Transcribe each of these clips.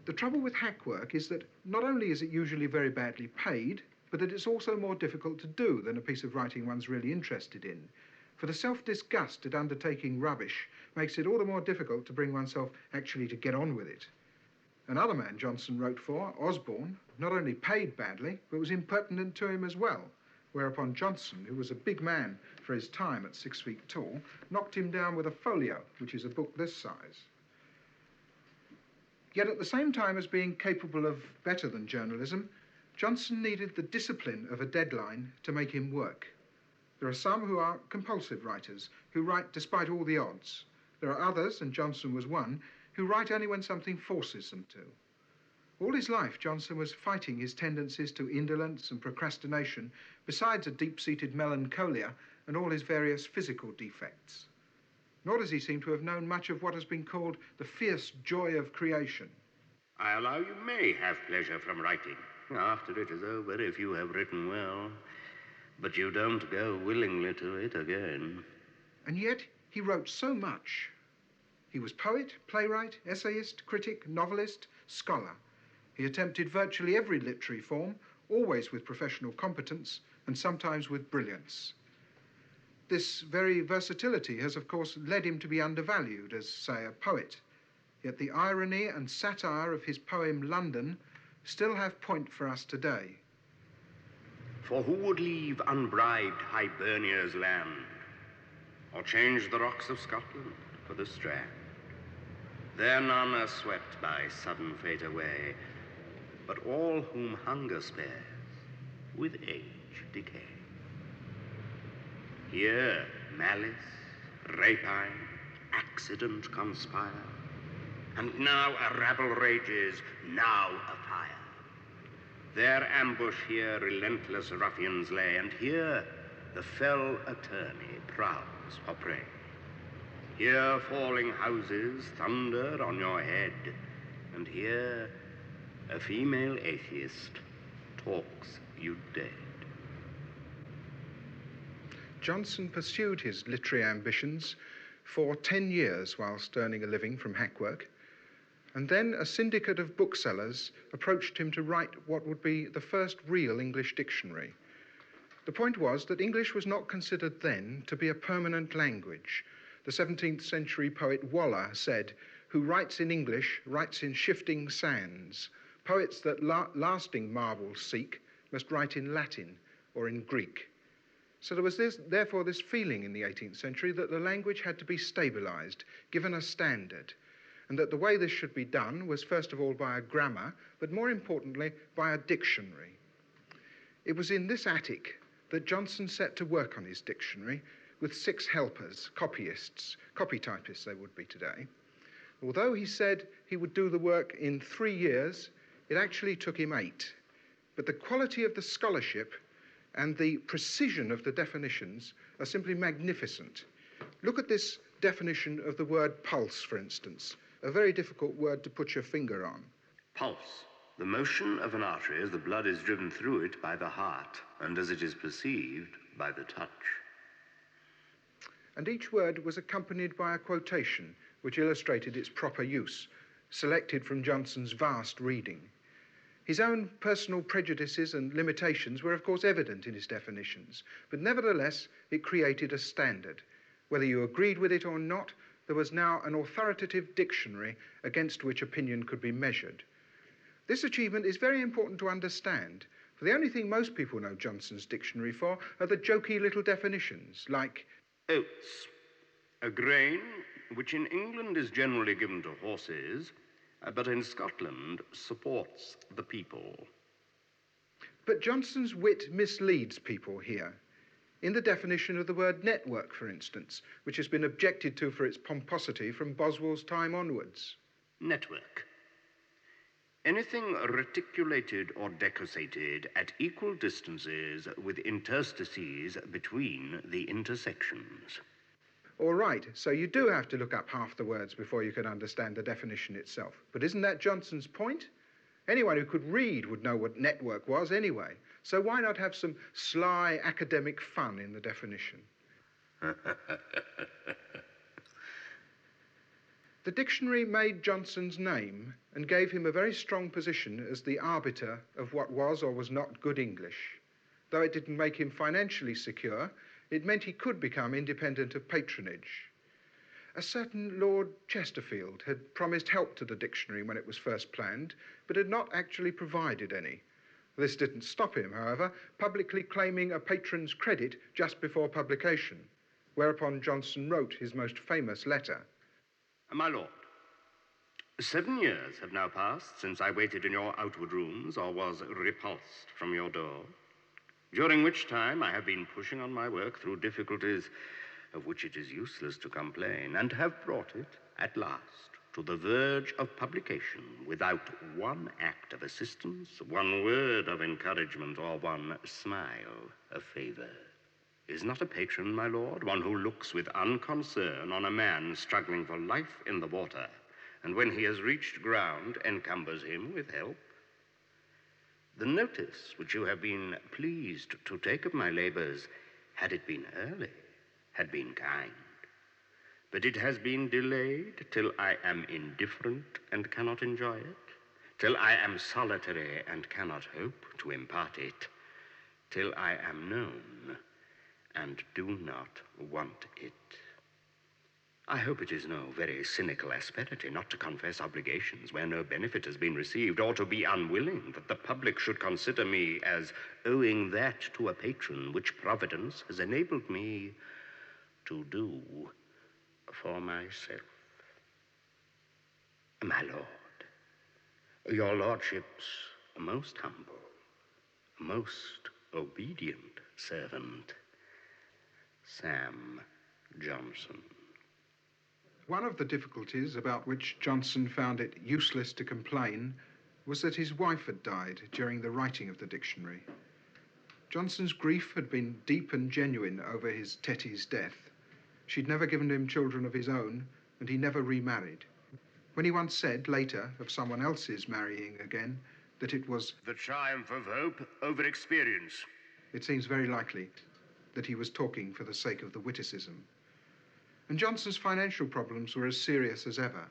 The trouble with hack work is that not only is it usually very badly paid, but that it's also more difficult to do than a piece of writing one's really interested in. For the self-disgust at undertaking rubbish makes it all the more difficult to bring oneself actually to get on with it. Another man Johnson wrote for, Osborne, not only paid badly, but was impertinent to him as well, whereupon Johnson, who was a big man for his time at 6 feet tall, knocked him down with a folio, which is a book this size. Yet at the same time as being capable of better than journalism, Johnson needed the discipline of a deadline to make him work. There are some who are compulsive writers, who write despite all the odds. There are others, and Johnson was one, who write only when something forces them to. All his life, Johnson was fighting his tendencies to indolence and procrastination, besides a deep-seated melancholia and all his various physical defects. Nor does he seem to have known much of what has been called the fierce joy of creation. I allow you may have pleasure from writing. After it is over, if you have written well. But you don't go willingly to it again. And yet he wrote so much. He was poet, playwright, essayist, critic, novelist, scholar. He attempted virtually every literary form, always with professional competence and sometimes with brilliance. This very versatility has, of course, led him to be undervalued as, say, a poet. Yet the irony and satire of his poem London still have point for us today. For who would leave unbribed Hibernia's land, or change the rocks of Scotland for the strand? There none are swept by sudden fate away, but all whom hunger spares with age decay. Here malice, rapine, accident conspire, and now a rabble rages, now a fire. Their ambush here relentless ruffians lay, and here the fell attorney prowls for prey. Here falling houses thunder on your head, and here a female atheist talks you dead. Johnson pursued his literary ambitions for 10 years whilst earning a living from hack work, and then a syndicate of booksellers approached him to write what would be the first real English dictionary. The point was that English was not considered then to be a permanent language. The 17th century poet Waller said, "Who writes in English writes in shifting sands. Poets that lasting marvels seek must write in Latin or in Greek." So there was therefore this feeling in the 18th century that the language had to be stabilized, given a standard, and that the way this should be done was first of all by a grammar, but more importantly by a dictionary. It was in this attic that Johnson set to work on his dictionary with 6 helpers, copyists, copytypists they would be today. Although he said he would do the work in 3 years, it actually took him 8. But the quality of the scholarship and the precision of the definitions are simply magnificent. Look at this definition of the word pulse, for instance, a very difficult word to put your finger on. Pulse, the motion of an artery as the blood is driven through it by the heart, and as it is perceived by the touch. And each word was accompanied by a quotation which illustrated its proper use, selected from Johnson's vast reading. His own personal prejudices and limitations were, of course, evident in his definitions, but nevertheless, it created a standard. Whether you agreed with it or not, there was now an authoritative dictionary against which opinion could be measured. This achievement is very important to understand, for the only thing most people know Johnson's dictionary for are the jokey little definitions, like oats, a grain which in England is generally given to horses, but in Scotland supports the people. But Johnson's wit misleads people here. In the definition of the word network, for instance, which has been objected to for its pomposity from Boswell's time onwards. Network. Anything reticulated or decussated at equal distances with interstices between the intersections. All right, so you do have to look up half the words before you can understand the definition itself. But isn't that Johnson's point? Anyone who could read would know what network was anyway. So why not have some sly academic fun in the definition? The dictionary made Johnson's name and gave him a very strong position as the arbiter of what was or was not good English. Though it didn't make him financially secure, it meant he could become independent of patronage. A certain Lord Chesterfield had promised help to the dictionary when it was first planned, but had not actually provided any. This didn't stop him, however, publicly claiming a patron's credit just before publication, whereupon Johnson wrote his most famous letter. My lord, 7 years have now passed since I waited in your outward rooms or was repulsed from your door, during which time I have been pushing on my work through difficulties of which it is useless to complain, and have brought it, at last, to the verge of publication without one act of assistance, one word of encouragement, or one smile of favor. Is not a patron, my lord, one who looks with unconcern on a man struggling for life in the water, and when he has reached ground, encumbers him with help? The notice which you have been pleased to take of my labors, had it been early, had been kind. But it has been delayed till I am indifferent and cannot enjoy it, till I am solitary and cannot hope to impart it, till I am known and do not want it. I hope it is no very cynical asperity not to confess obligations where no benefit has been received, or to be unwilling that the public should consider me as owing that to a patron which Providence has enabled me to do for myself. My lord, your lordship's most humble, most obedient servant, Sam Johnson. One of the difficulties about which Johnson found it useless to complain was that his wife had died during the writing of the dictionary. Johnson's grief had been deep and genuine over his Tetty's death. She'd never given him children of his own, and he never remarried. When he once said, later, of someone else's marrying again, that it was the triumph of hope over experience, it seems very likely that he was talking for the sake of the witticism. And Johnson's financial problems were as serious as ever.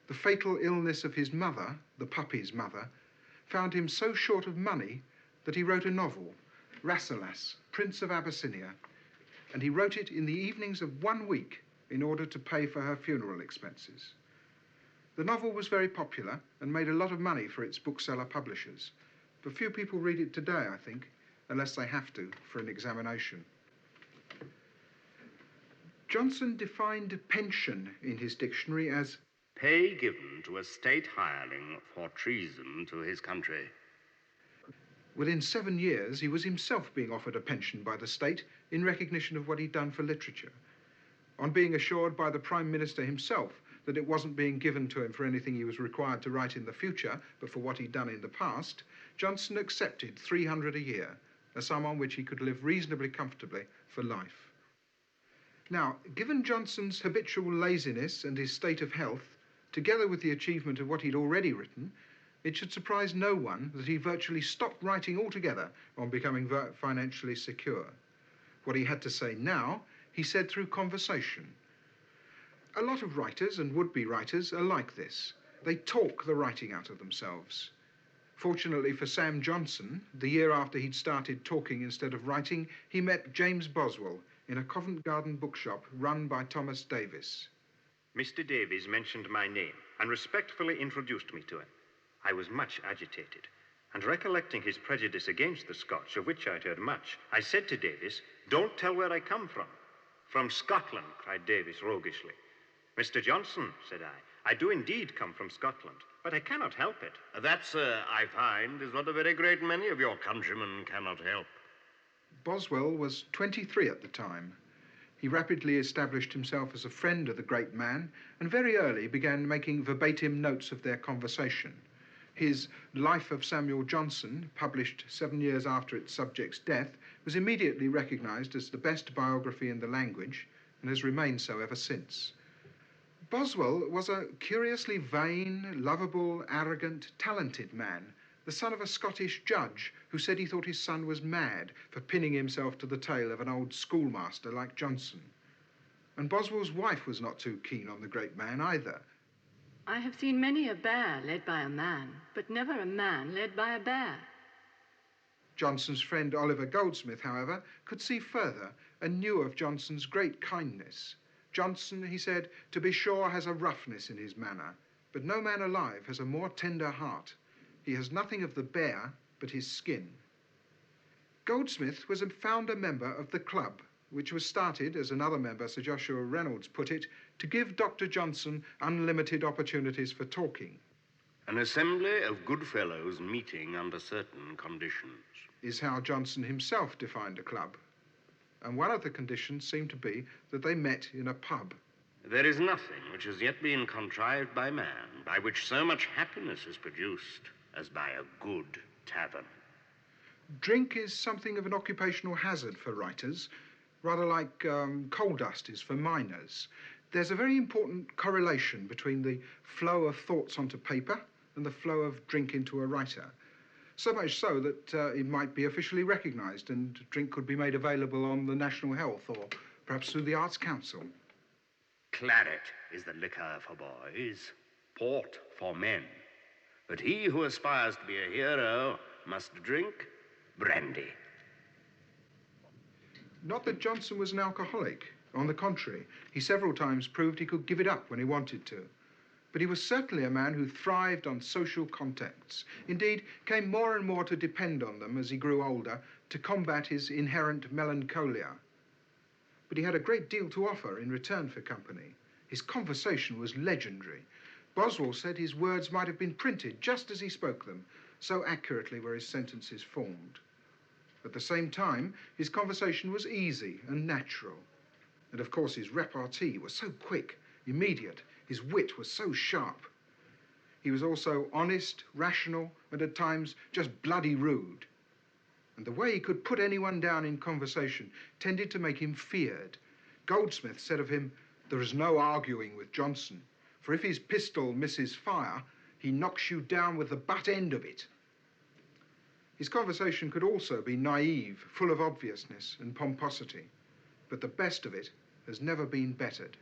The fatal illness of his mother, the puppy's mother, found him so short of money that he wrote a novel, Rasselas, Prince of Abyssinia, and he wrote it in the evenings of 1 week in order to pay for her funeral expenses. The novel was very popular and made a lot of money for its bookseller publishers, but few people read it today, I think, unless they have to for an examination. Johnson defined pension in his dictionary as pay given to a state hireling for treason to his country. Within 7 years, he was himself being offered a pension by the state in recognition of what he'd done for literature. On being assured by the Prime Minister himself that it wasn't being given to him for anything he was required to write in the future, but for what he'd done in the past, Johnson accepted $300 a year, a sum on which he could live reasonably comfortably for life. Now, given Johnson's habitual laziness and his state of health, together with the achievement of what he'd already written, it should surprise no one that he virtually stopped writing altogether on becoming financially secure. What he had to say now, he said through conversation. A lot of writers and would-be writers are like this. They talk the writing out of themselves. Fortunately for Sam Johnson, the year after he'd started talking instead of writing, he met James Boswell in a Covent Garden bookshop run by Thomas Davies. Mr. Davies mentioned my name and respectfully introduced me to him. I was much agitated, and recollecting his prejudice against the Scotch, of which I'd heard much, I said to Davies, "Don't tell where I come from." "From Scotland," cried Davies roguishly. "Mr. Johnson," said I do indeed come from Scotland, but I cannot help it." That, sir, I find, is what a very great many of your countrymen cannot help. Boswell was 23 at the time. He rapidly established himself as a friend of the great man, and very early began making verbatim notes of their conversation. His Life of Samuel Johnson, published 7 years after its subject's death, was immediately recognized as the best biography in the language, and has remained so ever since. Boswell was a curiously vain, lovable, arrogant, talented man, the son of a Scottish judge who said he thought his son was mad for pinning himself to the tail of an old schoolmaster like Johnson. And Boswell's wife was not too keen on the great man either, I have seen many a bear led by a man, but never a man led by a bear. Johnson's friend Oliver Goldsmith, however, could see further and knew of Johnson's great kindness. Johnson, he said, to be sure has a roughness in his manner, but no man alive has a more tender heart. He has nothing of the bear but his skin. Goldsmith was a founder member of the club, which was started, as another member, Sir Joshua Reynolds, put it, to give Dr. Johnson unlimited opportunities for talking. An assembly of good fellows meeting under certain conditions. Is how Johnson himself defined a club. And one of the conditions seemed to be that they met in a pub. There is nothing which has yet been contrived by man, by which so much happiness is produced, as by a good tavern. Drink is something of an occupational hazard for writers, rather like coal dust is for miners. There's a very important correlation between the flow of thoughts onto paper and the flow of drink into a writer. So much so that it might be officially recognised and drink could be made available on the National Health or perhaps through the Arts Council. Claret is the liquor for boys, port for men. But he who aspires to be a hero must drink brandy. Not that Johnson was an alcoholic. On the contrary, he several times proved he could give it up when he wanted to. But he was certainly a man who thrived on social contacts. Indeed, came more and more to depend on them as he grew older to combat his inherent melancholia. But he had a great deal to offer in return for company. His conversation was legendary. Boswell said his words might have been printed just as he spoke them, so accurately were his sentences formed. At the same time, his conversation was easy and natural. And of course, his repartee was so quick, immediate. His wit was so sharp. He was also honest, rational, and at times just bloody rude. And the way he could put anyone down in conversation tended to make him feared. Goldsmith said of him, "There is no arguing with Johnson, for if his pistol misses fire, he knocks you down with the butt end of it." His conversation could also be naive, full of obviousness and pomposity, but the best of it has never been bettered.